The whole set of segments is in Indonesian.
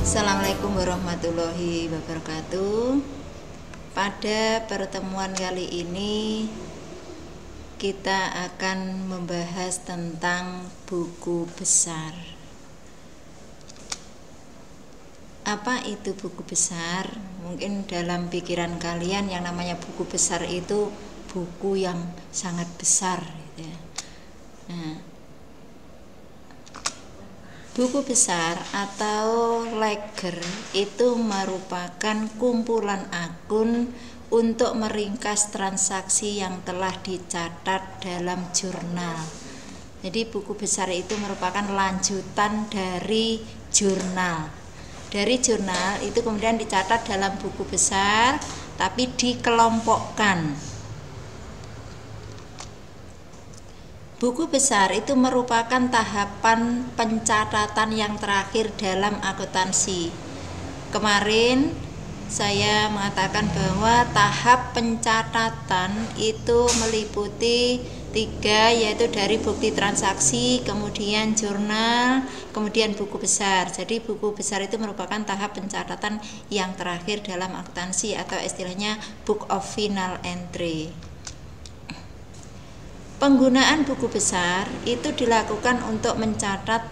Assalamualaikum warahmatullahi wabarakatuh. Pada pertemuan kali ini kita akan membahas tentang buku besar. Apa itu buku besar? Mungkin dalam pikiran kalian yang namanya buku besar itu buku yang sangat besar gitu ya. Nah, buku besar atau ledger itu merupakan kumpulan akun untuk meringkas transaksi yang telah dicatat dalam jurnal. Jadi buku besar itu merupakan lanjutan dari jurnal. Dari jurnal itu kemudian dicatat dalam buku besar, tapi dikelompokkan. Buku besar itu merupakan tahapan pencatatan yang terakhir dalam akuntansi. Kemarin saya mengatakan bahwa tahap pencatatan itu meliputi 3, yaitu dari bukti transaksi, kemudian jurnal, kemudian buku besar. Jadi buku besar itu merupakan tahap pencatatan yang terakhir dalam akuntansi atau istilahnya book of final entry. Penggunaan buku besar itu dilakukan untuk mencatat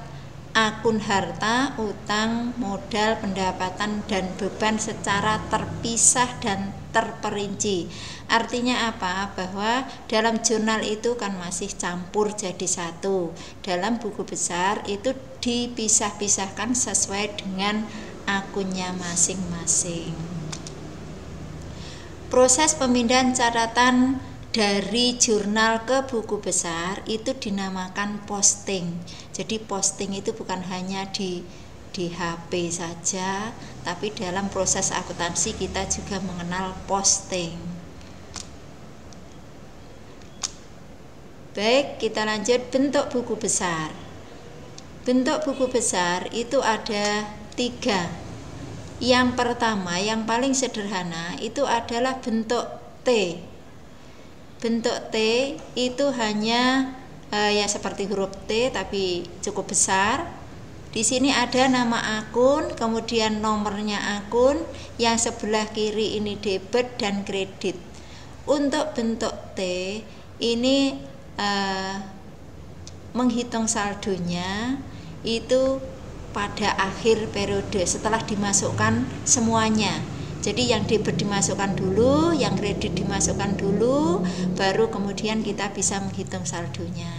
akun harta, utang, modal, pendapatan, dan beban secara terpisah dan terperinci. Artinya apa? Bahwa dalam jurnal itu kan masih campur jadi satu. Dalam buku besar itu dipisah-pisahkan sesuai dengan akunnya masing-masing. Proses pemindahan catatan dari jurnal ke buku besar itu dinamakan posting. Jadi posting itu bukan hanya di HP saja, tapi dalam proses akuntansi kita juga mengenal posting. Baik, kita lanjut bentuk buku besar. Bentuk buku besar itu ada 3. Yang pertama, yang paling sederhana itu adalah bentuk T. Bentuk T itu hanya ya seperti huruf T tapi cukup besar. Di sini ada nama akun, kemudian nomornya akun, yang sebelah kiri ini debit dan kredit. Untuk bentuk T ini menghitung saldonya itu pada akhir periode setelah dimasukkan semuanya. Jadi yang debit dimasukkan dulu, yang kredit dimasukkan dulu, baru kemudian kita bisa menghitung saldonya.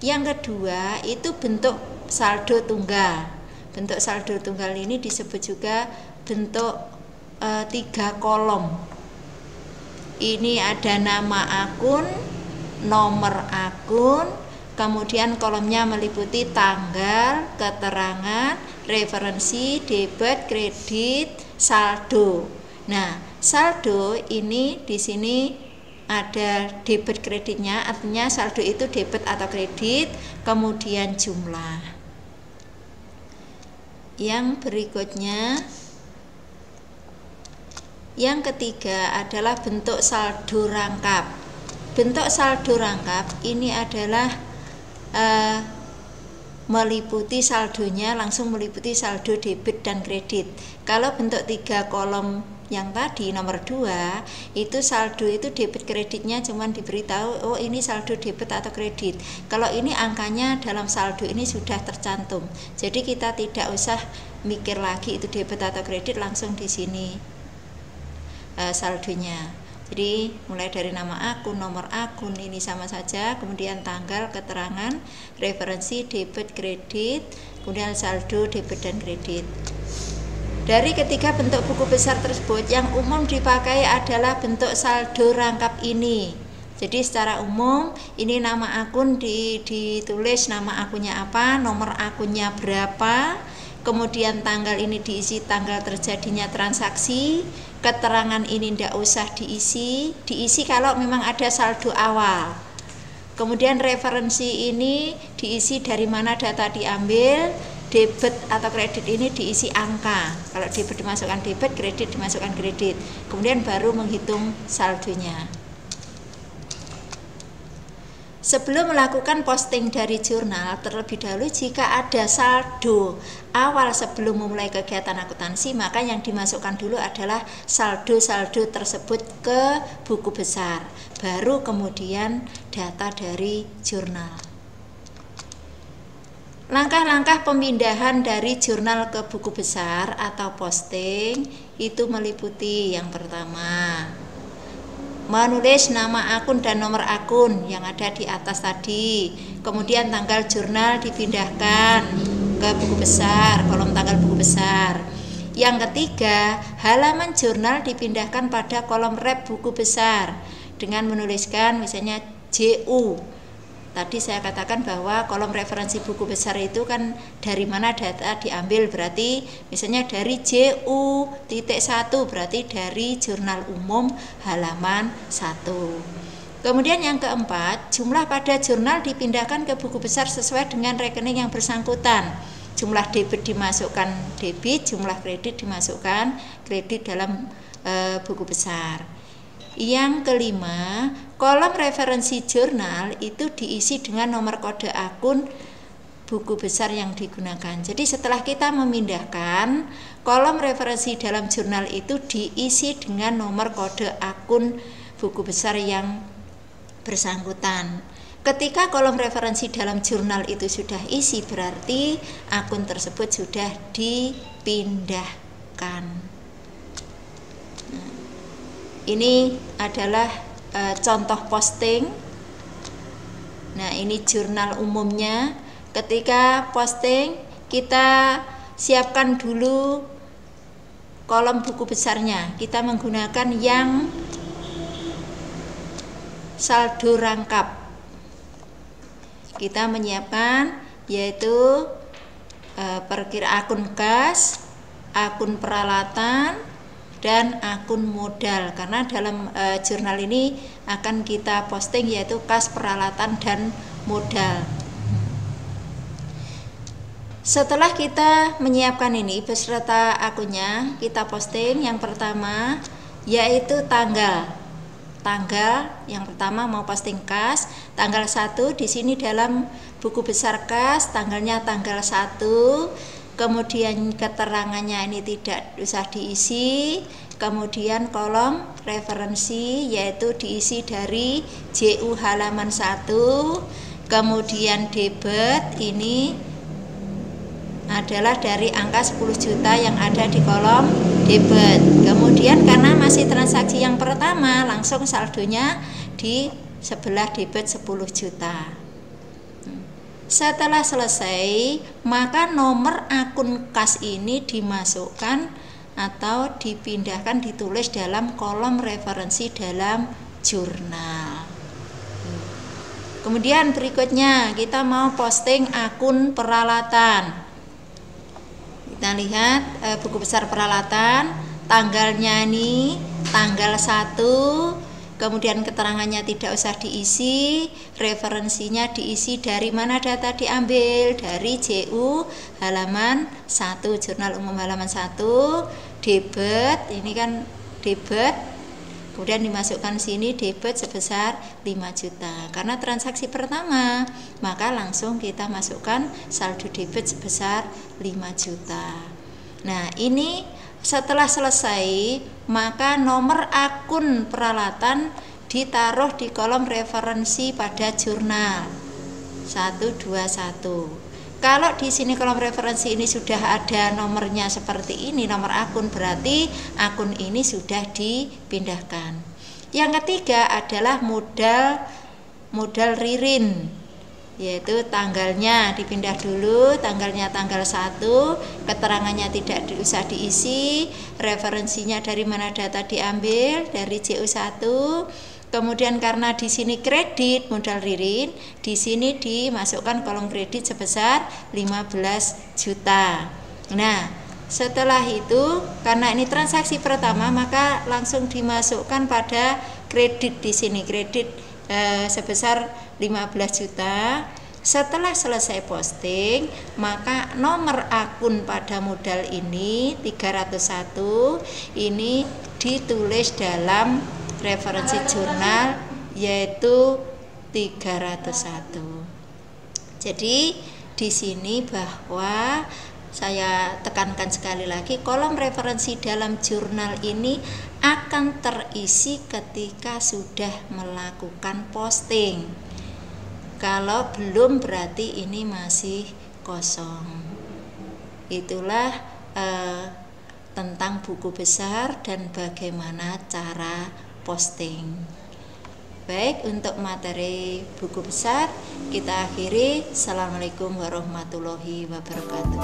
Yang kedua itu bentuk saldo tunggal. Bentuk saldo tunggal ini disebut juga bentuk 3 kolom. Ini ada nama akun, nomor akun, kemudian kolomnya meliputi tanggal, keterangan, referensi, debit, kredit, saldo. Nah, saldo ini di sini ada debit kreditnya, artinya saldo itu debit atau kredit, kemudian jumlah. Yang berikutnya, yang ketiga adalah bentuk saldo rangkap. Bentuk saldo rangkap ini adalah meliputi saldonya, langsung meliputi saldo debit dan kredit. Kalau bentuk 3 kolom yang tadi nomor 2 itu saldo itu debit kreditnya cuman diberitahu oh ini saldo debit atau kredit. Kalau ini angkanya dalam saldo ini sudah tercantum. Jadi kita tidak usah mikir lagi itu debit atau kredit, langsung di sini saldonya. Jadi mulai dari nama akun, nomor akun ini sama saja, kemudian tanggal, keterangan, referensi, debit, kredit, kemudian saldo debit dan kredit. Dari ketiga bentuk buku besar tersebut yang umum dipakai adalah bentuk saldo rangkap ini. Jadi secara umum ini nama akun ditulis nama akunnya apa, nomor akunnya berapa, kemudian tanggal ini diisi tanggal terjadinya transaksi, keterangan ini tidak usah diisi kalau memang ada saldo awal. Kemudian referensi ini diisi dari mana data diambil, debit atau kredit ini diisi angka. Kalau debit dimasukkan debit, kredit dimasukkan kredit. Kemudian baru menghitung saldonya. Sebelum melakukan posting dari jurnal, terlebih dahulu jika ada saldo awal sebelum memulai kegiatan akuntansi, maka yang dimasukkan dulu adalah saldo-saldo tersebut ke buku besar. Baru kemudian data dari jurnal. Langkah-langkah pemindahan dari jurnal ke buku besar atau posting itu meliputi yang pertama, menulis nama akun dan nomor akun yang ada di atas tadi. Kemudian tanggal jurnal dipindahkan ke buku besar, kolom tanggal buku besar. Yang ketiga, halaman jurnal dipindahkan pada kolom rep buku besar dengan menuliskan misalnya JU. Tadi saya katakan bahwa kolom referensi buku besar itu kan dari mana data diambil, berarti misalnya dari JU.1 berarti dari jurnal umum halaman 1. Kemudian yang keempat, jumlah pada jurnal dipindahkan ke buku besar sesuai dengan rekening yang bersangkutan. Jumlah debit dimasukkan debit, jumlah kredit dimasukkan kredit dalam buku besar. Yang kelima, kolom referensi jurnal itu diisi dengan nomor kode akun buku besar yang digunakan. Jadi setelah kita memindahkan, kolom referensi dalam jurnal itu diisi dengan nomor kode akun buku besar yang bersangkutan. Ketika kolom referensi dalam jurnal itu sudah isi, berarti akun tersebut sudah dipindahkan. Ini adalah contoh posting. Nah, ini jurnal umumnya. Ketika posting, kita siapkan dulu kolom buku besarnya. Kita menggunakan yang saldo rangkap. Kita menyiapkan yaitu perkiraan akun kas, akun peralatan, dan akun modal, karena dalam jurnal ini akan kita posting yaitu kas, peralatan, dan modal. Setelah kita menyiapkan ini beserta akunnya, kita posting. Yang pertama yaitu tanggal yang pertama mau posting kas, tanggal 1 di sini dalam buku besar kas, tanggalnya tanggal 1. Kemudian keterangannya ini tidak usah diisi. Kemudian kolom referensi yaitu diisi dari JU halaman 1. Kemudian debit ini adalah dari angka 10 juta yang ada di kolom debit. Kemudian karena masih transaksi yang pertama, langsung saldonya di sebelah debit 10 juta. Setelah selesai, maka nomor akun kas ini dimasukkan atau dipindahkan, ditulis dalam kolom referensi dalam jurnal. Kemudian berikutnya kita mau posting akun peralatan. Kita lihat buku besar peralatan, tanggalnya ini tanggal 1. Kemudian keterangannya tidak usah diisi, referensinya diisi dari mana data diambil, dari JU halaman 1, jurnal umum halaman 1, debit, ini kan debit, kemudian dimasukkan sini debit sebesar 5 juta. Karena transaksi pertama, maka langsung kita masukkan saldo debit sebesar 5 juta. Nah, ini setelah selesai, maka nomor akun peralatan ditaruh di kolom referensi pada jurnal 121. Kalau di sini kolom referensi ini sudah ada nomornya seperti ini, nomor akun, berarti akun ini sudah dipindahkan. Yang ketiga adalah modal ririn, yaitu tanggalnya dipindah dulu, tanggalnya tanggal 1, keterangannya tidak usah diisi, referensinya dari mana data diambil, dari JU1. Kemudian karena di sini kredit modal ririn, di sini dimasukkan kolom kredit sebesar 15 juta. Nah, setelah itu karena ini transaksi pertama, maka langsung dimasukkan pada kredit di sini, kredit sebesar 15 juta. Setelah selesai posting, maka nomor akun pada modal ini 301 ini ditulis dalam referensi jurnal yaitu 301. Jadi di sini bahwa saya tekankan sekali lagi, kolom referensi dalam jurnal ini akan terisi ketika sudah melakukan posting. Kalau belum berarti ini masih kosong. Itulah tentang buku besar dan bagaimana cara posting. Baik, untuk materi buku besar kita akhiri. Assalamualaikum warahmatullahi wabarakatuh.